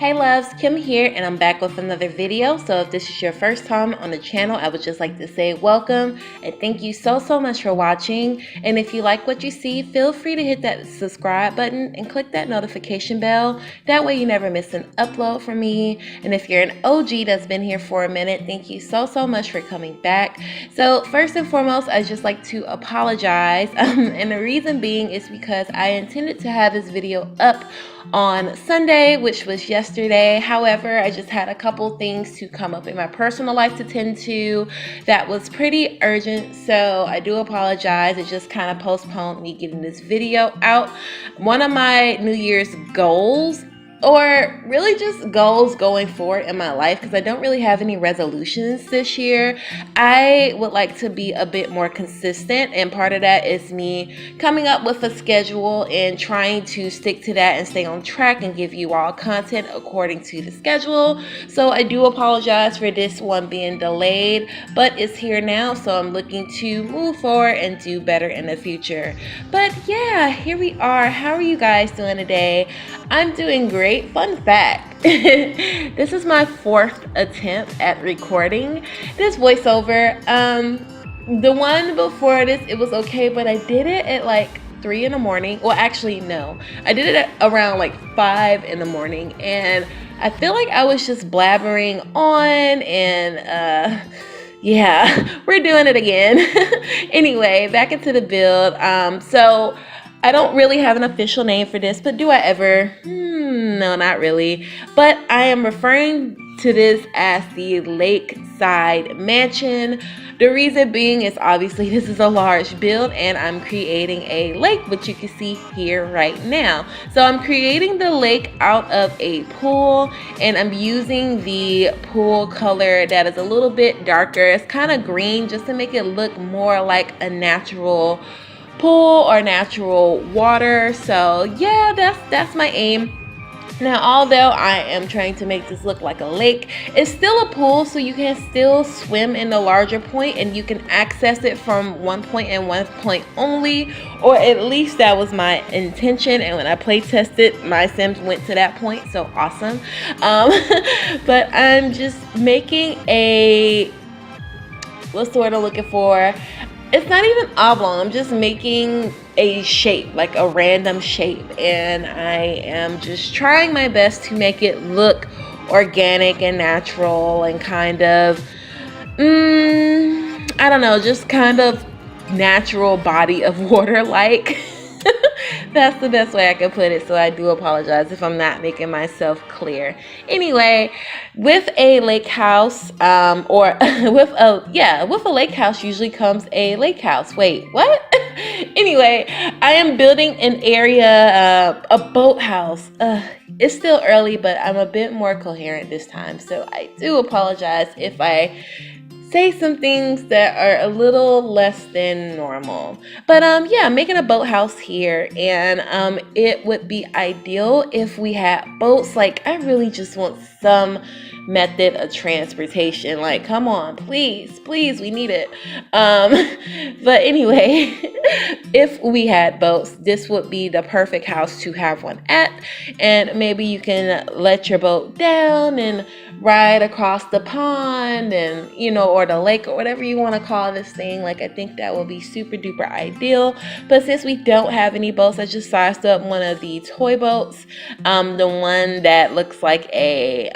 Hey loves, Kim here, and I'm back with another video. So if this is your first time on the channel, I would just like to say welcome and thank you so much for watching. And if you like what you see, feel free to hit that subscribe button and click that notification bell. That way you never miss an upload from me. And if you're an OG that's been here for a minute, thank you so much for coming back. So first and foremost, I'd just like to apologize. And the reason being is because I intended to have this video up on Sunday, which was yesterday. However, I just had a couple things to come up in my personal life to tend to that was pretty urgent, so I do apologize. It just kind of postponed me getting this video out. One of my New Year's goals, or really just goals going forward in my life, because I don't really have any resolutions this year. I would like to be a bit more consistent, and part of that is me coming up with a schedule and trying to stick to that and stay on track and give you all content according to the schedule. So I do apologize for this one being delayed, but it's here now, so I'm looking to move forward and do better in the future. But yeah, here we are. How are you guys doing today? I'm doing great. Fun fact, this is my 4th attempt at recording this voiceover. The one before this, it was okay, but I did it at like 3 in the morning. Well, actually, no. I did it at around like 5 in the morning, and I feel like I was just blabbering on, and yeah, we're doing it again. Anyway, back into the build. So I don't really have an official name for this, but do I ever? No, not really. But I am referring to this as the Lakeside Mansion. The reason being is obviously this is a large build and I'm creating a lake, which you can see here right now. So I'm creating the lake out of a pool, and I'm using the pool color that is a little bit darker. It's kind of green, just to make it look more like a natural pool or natural water. So yeah, that's my aim. Now, although I am trying to make this look like a lake, it's still a pool, so you can still swim in the larger point, and you can access it from one point and one point only, or at least that was my intention. And when I play tested, my Sims went to that point, so awesome. But I'm just making a, what's the word I'm looking for? It's not even oblong. I'm just making a shape, like a random shape, and I am just trying my best to make it look organic and natural and kind of I don't know, just kind of natural body of water like. That's the best way I can put it, so I do apologize if I'm not making myself clear. Anyway, with a lake house, or with a lake house usually comes a lake house. Wait, what? Anyway, I am building an area, a boathouse. It's still early, but I'm a bit more coherent this time, so I do apologize if I say some things that are a little less than normal. But yeah, I'm making a boathouse here, and it would be ideal if we had boats. Like, I really just want some method of transportation. Like, come on, please, we need it. But anyway, if we had boats, this would be the perfect house to have one at. And maybe you can let your boat down and ride across the pond, and or the lake, or whatever you want to call this thing. Like, I think that will be super duper ideal. But since we don't have any boats, I just sized up one of the toy boats, the one that looks like a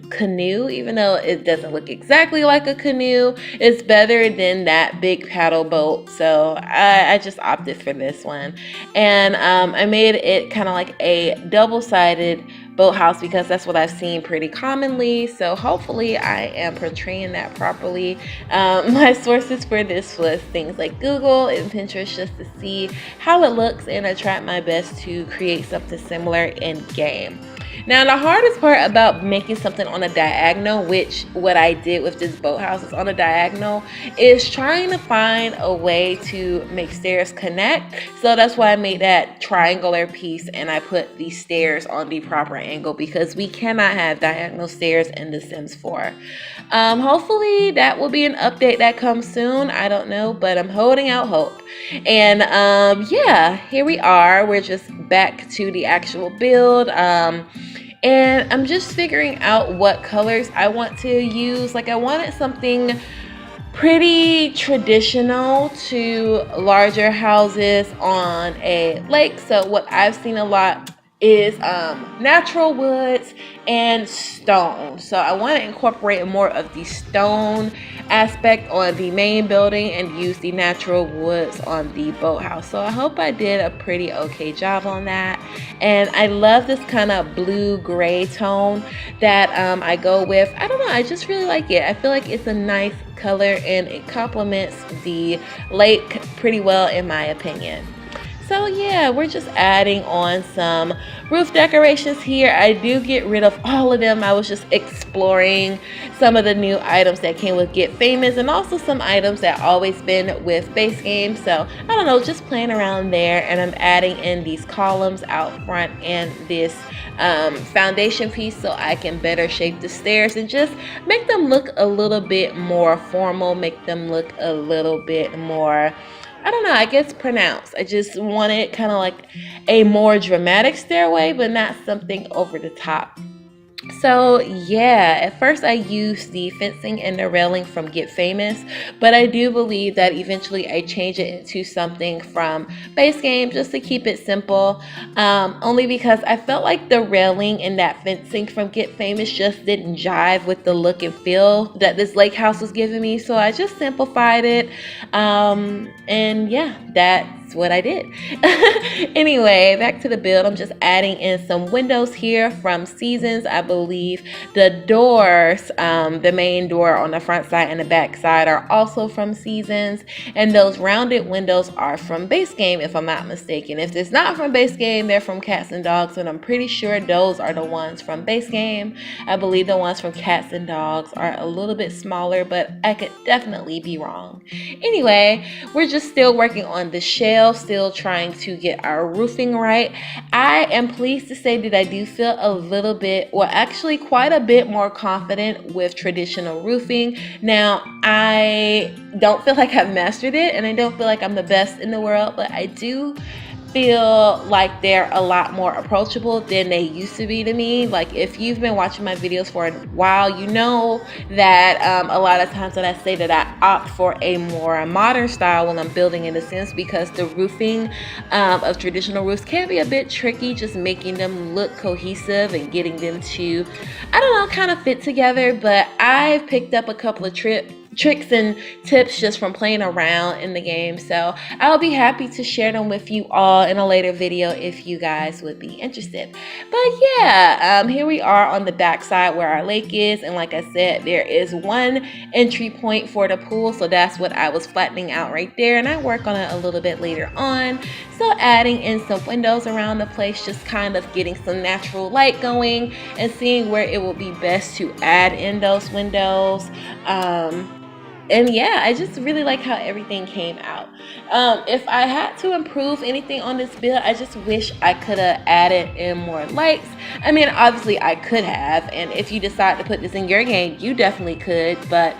canoe, even though it doesn't look exactly like a canoe. It's better than that big paddle boat, so I just opted for this one. And I made it kind of like a double-sided boathouse because that's what I've seen pretty commonly, so hopefully I am portraying that properly. My sources for this was things like Google and Pinterest, just to see how it looks, and I tried my best to create something similar in game. Now, the hardest part about making something on a diagonal, which what I did with this boathouse is on a diagonal, is trying to find a way to make stairs connect. So that's why I made that triangular piece, and I put these stairs on the proper angle, because we cannot have diagonal stairs in The Sims 4. Hopefully that will be an update that comes soon. I don't know, but I'm holding out hope. And yeah, here we are. We're just back to the actual build. and I'm just figuring out what colors I want to use. Like I wanted something pretty traditional to larger houses on a lake. So what I've seen a lot is natural woods and stone. So I want to incorporate more of the stone aspect on the main building and use the natural woods on the boathouse. So I hope I did a pretty okay job on that. And I love this kind of blue gray tone that I go with. I don't know, I just really like it. I feel like it's a nice color and it complements the lake pretty well in my opinion. So yeah, we're just adding on some roof decorations here. I do get rid of all of them. I was just exploring some of the new items that came with Get Famous and also some items that always been with base game. So I don't know, just playing around there, and I'm adding in these columns out front and this foundation piece so I can better shape the stairs and just make them look a little bit more formal, make them look a little bit more, I don't know, I guess pronounced. I just wanted kind of like a more dramatic stairway, but not something over the top. So yeah, at first I used the fencing and the railing from Get Famous, but I do believe that eventually I change it into something from base game just to keep it simple, only because I felt like the railing and that fencing from Get Famous just didn't jive with the look and feel that this lake house was giving me. So I just simplified it, and yeah, that's what I did. Anyway, back to the build. I'm just adding in some windows here from Seasons. I believe the doors, the main door on the front side and the back side are also from Seasons, and those rounded windows are from base game if I'm not mistaken. If it's not from base game, they're from Cats and Dogs, and I'm pretty sure those are the ones from base game. I believe the ones from Cats and Dogs are a little bit smaller, but I could definitely be wrong. Anyway, we're just still working on the shell, still trying to get our roofing right. I am pleased to say that I do feel a little bit, well actually quite a bit more confident with traditional roofing. Now I don't feel like I've mastered it, and I don't feel like I'm the best in the world, but I do feel like they're a lot more approachable than they used to be to me. Like if you've been watching my videos for a while, you know that a lot of times when I say that I opt for a more modern style when I'm building in The Sims, because the roofing of traditional roofs can be a bit tricky, just making them look cohesive and getting them to, I don't know, kind of fit together. But I've picked up a couple of tricks and tips just from playing around in the game, so I'll be happy to share them with you all in a later video if you guys would be interested. But yeah, here we are on the back side where our lake is, and like I said, there is one entry point for the pool, so that's what I was flattening out right there, and I work on it a little bit later on. So adding in some windows around the place, just kind of getting some natural light going and seeing where it will be best to add in those windows. And yeah, I just really like how everything came out. If I had to improve anything on this build, I just wish I could have added in more lights. I mean, obviously I could have, and if you decide to put this in your game, you definitely could, but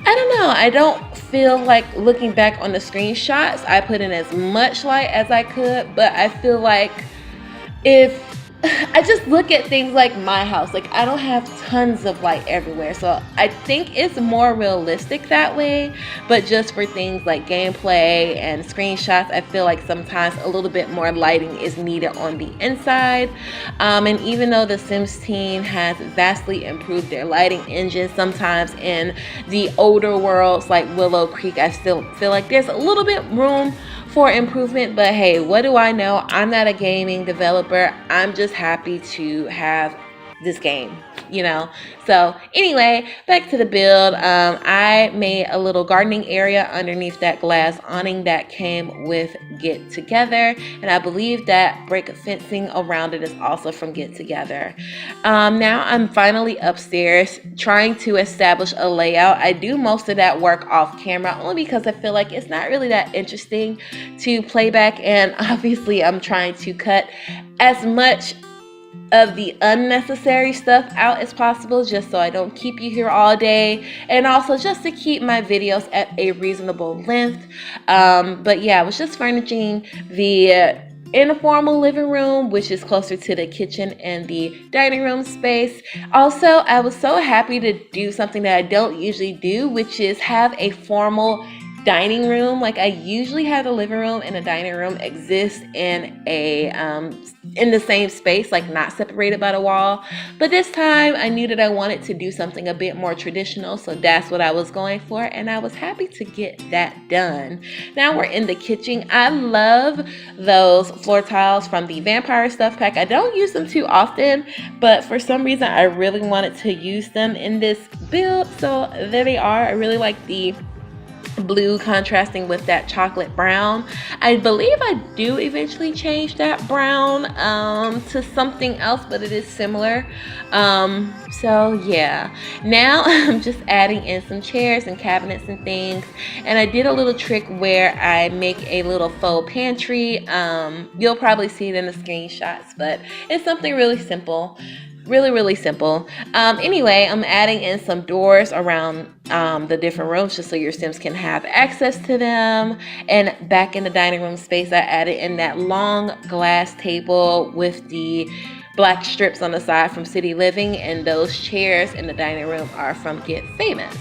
I don't know. I don't feel like, looking back on the screenshots, I put in as much light as I could, but I feel like if I just look at things like my house, like I don't have tons of light everywhere, so I think it's more realistic that way. But just for things like gameplay and screenshots, I feel like sometimes a little bit more lighting is needed on the inside. And even though the Sims team has vastly improved their lighting engine, sometimes in the older worlds like Willow Creek, I still feel like there's a little bit room for improvement. But hey, what do I know? I'm not a gaming developer. I'm just happy to have this game, you know. So anyway, back to the build. I made a little gardening area underneath that glass awning that came with Get Together, and I believe that brick fencing around it is also from Get Together. Now I'm finally upstairs trying to establish a layout. I do most of that work off camera only because I feel like it's not really that interesting to play back, and obviously I'm trying to cut as much of the unnecessary stuff out as possible, just so I don't keep you here all day, and also just to keep my videos at a reasonable length. But yeah, I was just furnishing the informal living room, which is closer to the kitchen and the dining room space. Also, I was so happy to do something that I don't usually do, which is have a formal dining room. Like I usually have the living room and the dining room exist in a in the same space, like not separated by the wall. But this time I knew that I wanted to do something a bit more traditional, so that's what I was going for, and I was happy to get that done. Now we're in the kitchen. I love those floor tiles from the Vampire Stuff Pack. I don't use them too often, but for some reason I really wanted to use them in this build, so there they are. I really like the blue contrasting with that chocolate brown. I believe I do eventually change that brown to something else, but it is similar. So yeah, now I'm just adding in some chairs and cabinets and things, and I did a little trick where I make a little faux pantry. You'll probably see it in the screenshots, but it's something really simple. Really simple. Anyway, I'm adding in some doors around the different rooms just so your Sims can have access to them. And back in the dining room space, I added in that long glass table with the black strips on the side from City Living, and those chairs in the dining room are from Get Famous.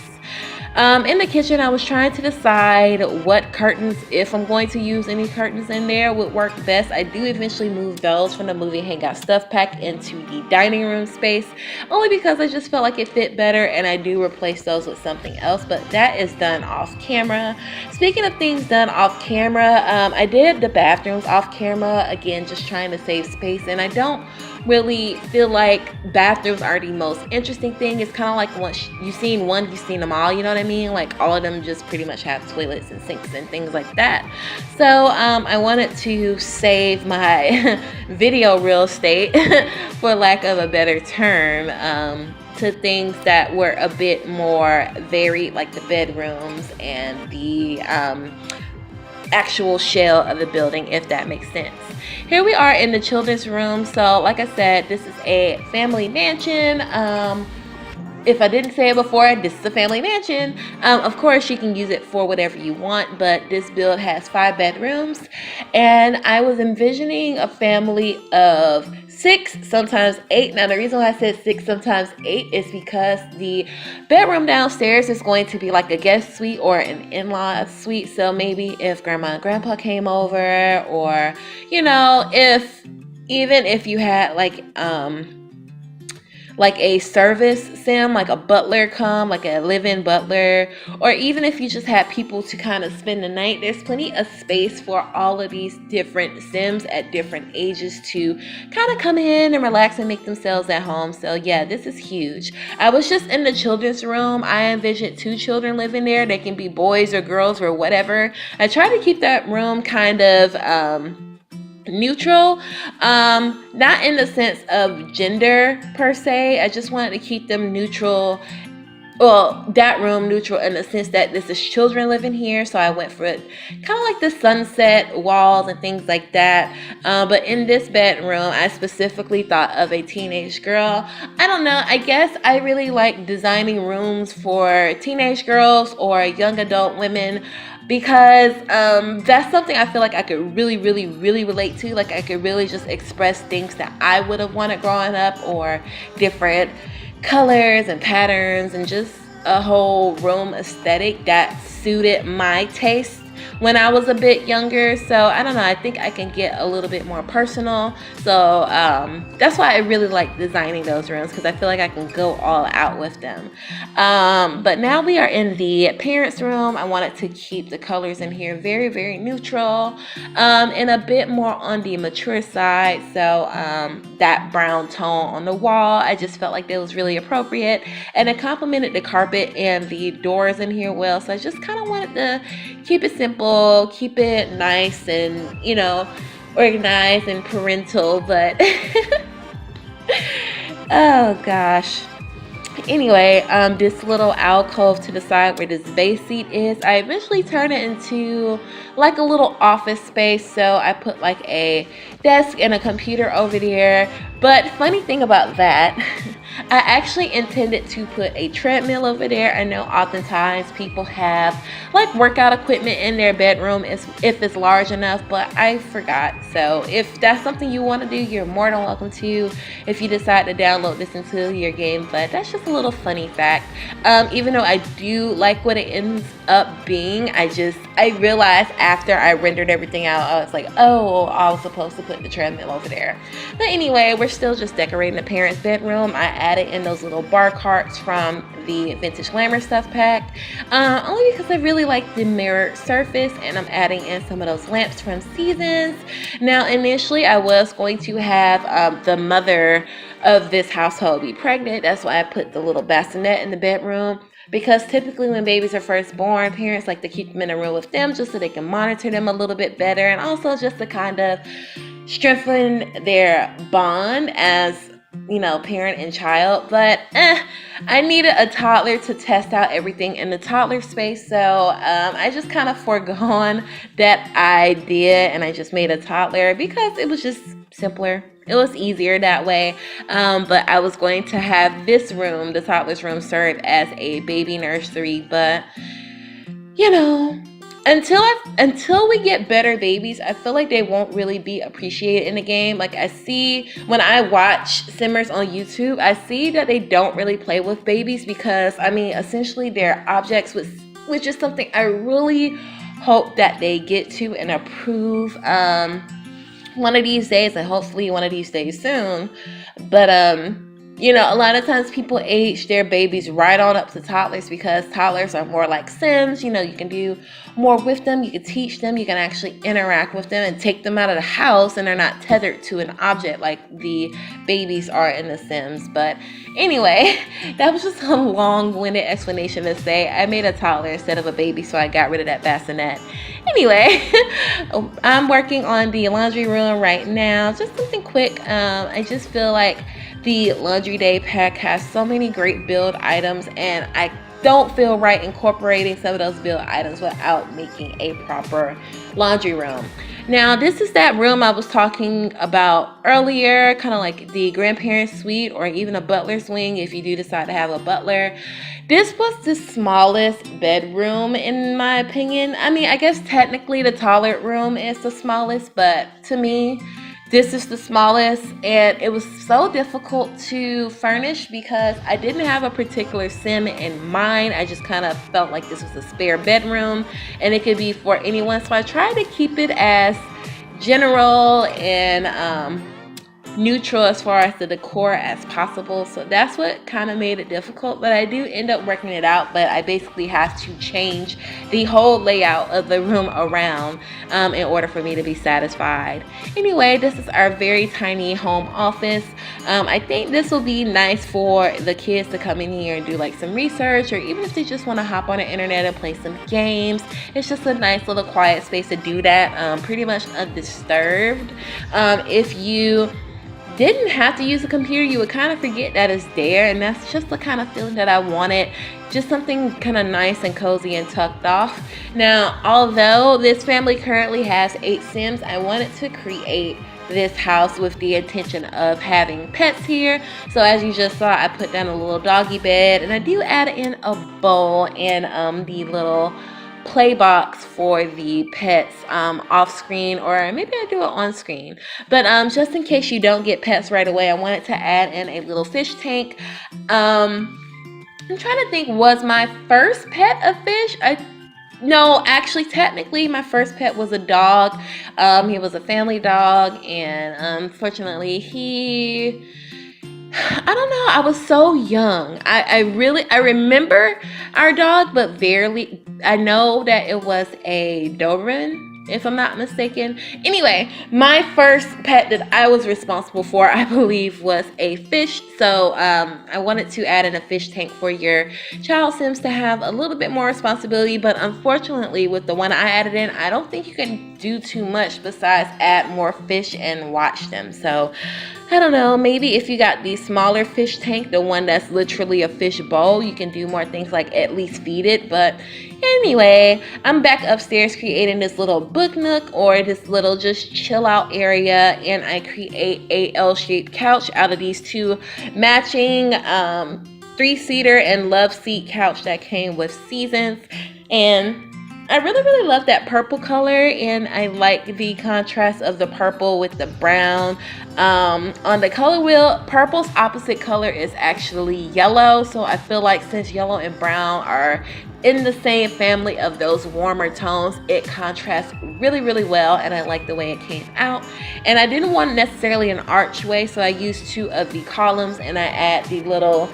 In the kitchen, I was trying to decide what curtains, if I'm going to use any curtains in there, would work best. I do eventually move those from the Movie Hangout Stuff Pack into the dining room space, only because I just felt like it fit better, and I do replace those with something else, but that is done off camera. Speaking of things done off camera, I did the bathrooms off camera, again, just trying to save space, and I don't really feel like bathrooms are the most interesting thing. It's kind of like once you've seen one, you've seen them all, you know what I mean? Like all of them just pretty much have toilets and sinks and things like that. So I wanted to save my video real estate for lack of a better term, to things that were a bit more varied, like the bedrooms and the actual shell of the building, if that makes sense. Here we are in the children's room. So like I said, this is a family mansion. If I didn't say it before, this is a family mansion. Of course, you can use it for whatever you want, but this build has 5 bedrooms, and I was envisioning a family of 6, sometimes 8. Now, the reason why I said 6, sometimes 8 is because the bedroom downstairs is going to be like a guest suite or an in-law suite. So maybe if grandma and grandpa came over, or, you know, even if you had like a service sim, like a butler come, like a live-in butler, or even if you just had people to kind of spend the night, there's plenty of space for all of these different Sims at different ages to kind of come in and relax and make themselves at home. So yeah, this is huge. I was just in the children's room. I envisioned 2 children living there. They can be boys or girls or whatever. I try to keep that room kind of neutral, not in the sense of gender per se. I just wanted to keep them neutral, well, that room neutral in the sense that this is children living here, so I went for it kind of like the sunset walls and things like that. But in this bedroom, I specifically thought of a teenage girl. I don't know, I guess I really like designing rooms for teenage girls or young adult women, because that's something I feel like I could really relate to. Like I could really just express things that I would have wanted growing up, or different colors and patterns and just a whole room aesthetic that suited my taste when I was a bit younger. So I don't know, I think I can get a little bit more personal. So that's why I really like designing those rooms, because I feel like I can go all out with them. But now we are in the parents' room. I wanted to keep the colors in here very neutral, and a bit more on the mature side. So that brown tone on the wall, I just felt like that was really appropriate, and it complemented the carpet and the doors in here well. So I just kind of wanted to keep it simple, keep it nice and, you know, organized and parental, but oh gosh. Anyway, this little alcove to the side where this vase seat is, I eventually turned it into like a little office space. So I put like a desk and a computer over there. But funny thing about that, I actually intended to put a treadmill over there. I know oftentimes people have like workout equipment in their bedroom if it's large enough, but I forgot. So if that's something you want to do, you're more than welcome to if you decide to download this into your game. But that's just a little funny fact. Even though I do like what it ends up being, I realized after I rendered everything out, I was like, oh, I was supposed to put the treadmill over there. But anyway, we're still just decorating the parents' bedroom. I added in those little bar carts from the Vintage Glamour Stuff pack, only because I really like the mirrored surface, and I'm adding in some of those lamps from Seasons. Now, initially, I was going to have the mother of this household be pregnant. That's why I put the little bassinet in the bedroom, because typically when babies are first born, parents like to keep them in a room with them just so they can monitor them a little bit better, and also just to kind of strengthen their bond as, you know, parent and child. But I needed a toddler to test out everything in the toddler space, so I just kind of forgone that idea, and I just made a toddler because it was just simpler. It was easier that way. But I was going to have this room, the toddler's room, serve as a baby nursery. But you know, until we get better babies, I feel like they won't really be appreciated in the game. Like, I see when I watch simmers on YouTube, I see that they don't really play with babies because, I mean, essentially they're objects, which is something I really hope that they get to and approve one of these days, and hopefully one of these days soon. But you know, a lot of times people age their babies right on up to toddlers because toddlers are more like Sims. You know, you can do more with them. You can teach them. You can actually interact with them and take them out of the house, and they're not tethered to an object like the babies are in the Sims. But anyway, that was just a long-winded explanation to say I made a toddler instead of a baby, so I got rid of that bassinet. Anyway, I'm working on the laundry room right now. Just something quick. I just feel like the Laundry Day pack has so many great build items, and I don't feel right incorporating some of those build items without making a proper laundry room. Now, this is that room I was talking about earlier, kind of like the grandparents' suite or even a butler's wing if you do decide to have a butler. This was the smallest bedroom in my opinion. I mean, I guess technically the toilet room is the smallest, but to me, this is the smallest, and it was so difficult to furnish because I didn't have a particular sim in mind. I just kind of felt like this was a spare bedroom and it could be for anyone. So I tried to keep it as general and neutral as far as the decor as possible. So that's what kind of made it difficult, but I do end up working it out. But I basically have to change the whole layout of the room around in order for me to be satisfied. Anyway, this is our very tiny home office. I think this will be nice for the kids to come in here and do like some research, or even if they just want to hop on the internet and play some games. It's just a nice little quiet space to do that, pretty much undisturbed. If you didn't have to use a computer, you would kind of forget that it's there, and that's just the kind of feeling that I wanted. Just something kind of nice and cozy and tucked off. Now, although this family currently has 8 Sims, I wanted to create this house with the intention of having pets here. So as you just saw, I put down a little doggy bed, and I do add in a bowl and the little play box for the pets off screen, or maybe I do it on screen. But just in case you don't get pets right away, I wanted to add in a little fish tank. I'm trying to think, was my first pet a fish? No, actually, technically, my first pet was a dog. He was a family dog, and unfortunately, I don't know, I was so young. I remember our dog, but barely. I know that it was a Doberman, if I'm not mistaken. Anyway, my first pet that I was responsible for, I believe, was a fish. So I wanted to add in a fish tank for your child Sims to have a little bit more responsibility. But unfortunately, with the one I added in, I don't think you can do too much besides add more fish and watch them. So I don't know, maybe if you got the smaller fish tank, the one that's literally a fish bowl, you can do more things like at least feed it. But anyway, I'm back upstairs creating this little book nook or this little just chill out area, and I create a L-shaped couch out of these two matching 3-seater and love seat couch that came with seasons. And I really love that purple color, and I like the contrast of the purple with the brown. On the color wheel, purple's opposite color is actually yellow, so I feel like since yellow and brown are in the same family of those warmer tones, it contrasts really well, and I like the way it came out. And I didn't want necessarily an archway, so I used 2 of the columns, and I add the little,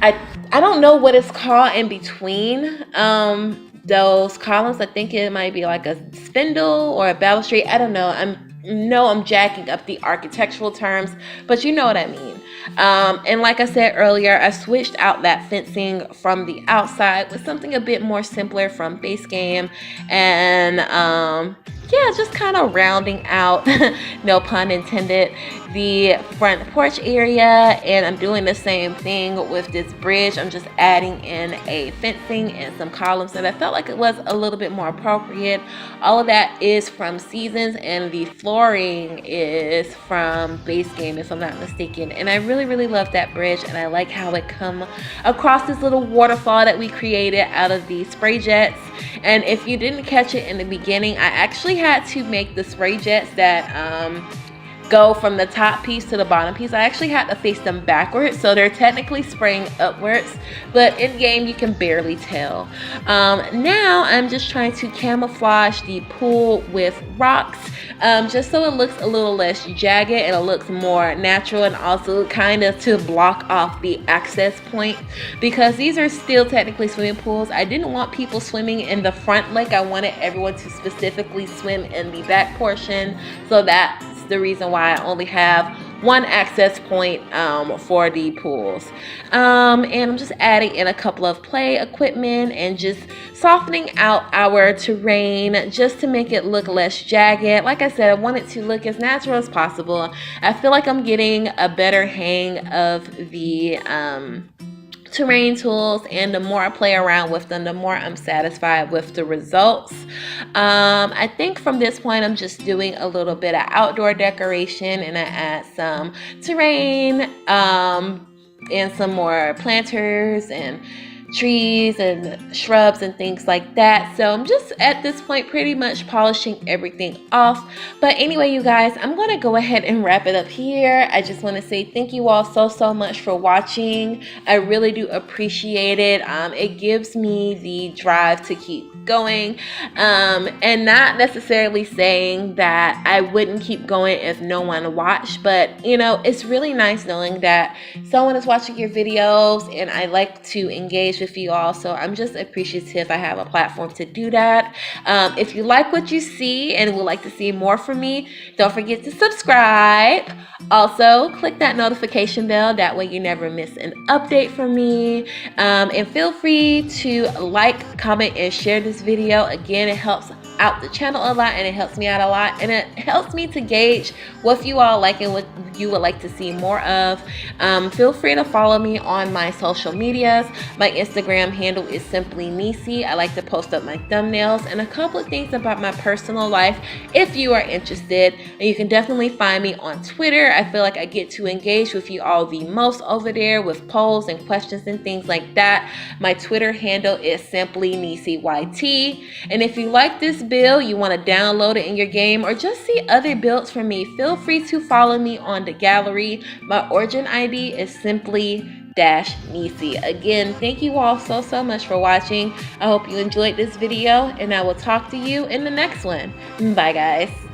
I don't know what it's called in between those columns. I think it might be like a spindle or a balustrade. I don't know. I'm jacking up the architectural terms, but you know what I mean. And like I said earlier, I switched out that fencing from the outside with something a bit more simpler from base game, and yeah, just kind of rounding out, no pun intended, the front porch area. And I'm doing the same thing with this bridge. I'm just adding in a fencing and some columns, and I felt like it was a little bit more appropriate. All of that is from Seasons, and the flooring is from base game, if I'm not mistaken. And I really love that bridge, and I like how it come across this little waterfall that we created out of the spray jets. And if you didn't catch it in the beginning, I actually had to make the spray jets that go from the top piece to the bottom piece. I actually had to face them backwards, so they're technically spraying upwards, but in game you can barely tell. Now I'm just trying to camouflage the pool with rocks, just so it looks a little less jagged and it looks more natural, and also kind of to block off the access point, because these are still technically swimming pools. I didn't want people swimming in the front lake. I wanted everyone to specifically swim in the back portion, so that's the reason why I only have one access point for the pools. And I'm just adding in a couple of play equipment and just softening out our terrain just to make it look less jagged. Like I said, I want it to look as natural as possible. I feel like I'm getting a better hang of the terrain tools, and the more I play around with them, the more I'm satisfied with the results. I think from this point I'm just doing a little bit of outdoor decoration, and I add some terrain and some more planters and trees and shrubs and things like that. So I'm just at this point pretty much polishing everything off. But anyway, you guys, I'm going to go ahead and wrap it up here. I just want to say thank you all so much for watching. I really do appreciate it. It gives me the drive to keep going, and not necessarily saying that I wouldn't keep going if no one watched, but you know, it's really nice knowing that someone is watching your videos, and I like to engage with you all, so I'm just appreciative I have a platform to do that. If you like what you see and would like to see more from me, don't forget to subscribe. Also, click that notification bell, that way you never miss an update from me. And feel free to like, comment, and share this video. Again, it helps out the channel a lot, and it helps me out a lot, and it helps me to gauge what you all like and what you would like to see more of. Feel free to follow me on my social medias. My Instagram handle is Simply-Nisey. I like to post up my thumbnails and a couple of things about my personal life if you are interested. And you can definitely find me on Twitter. I feel like I get to engage with you all the most over there with polls and questions and things like that. My Twitter handle is Simply-Nisey YT. And if you like this build, you want to download it in your game, or just see other builds from me, feel free to follow me on the gallery. My origin ID is Simply-Nisey. Again, thank you all so much for watching. I hope you enjoyed this video, and I will talk to you in the next one. Bye guys.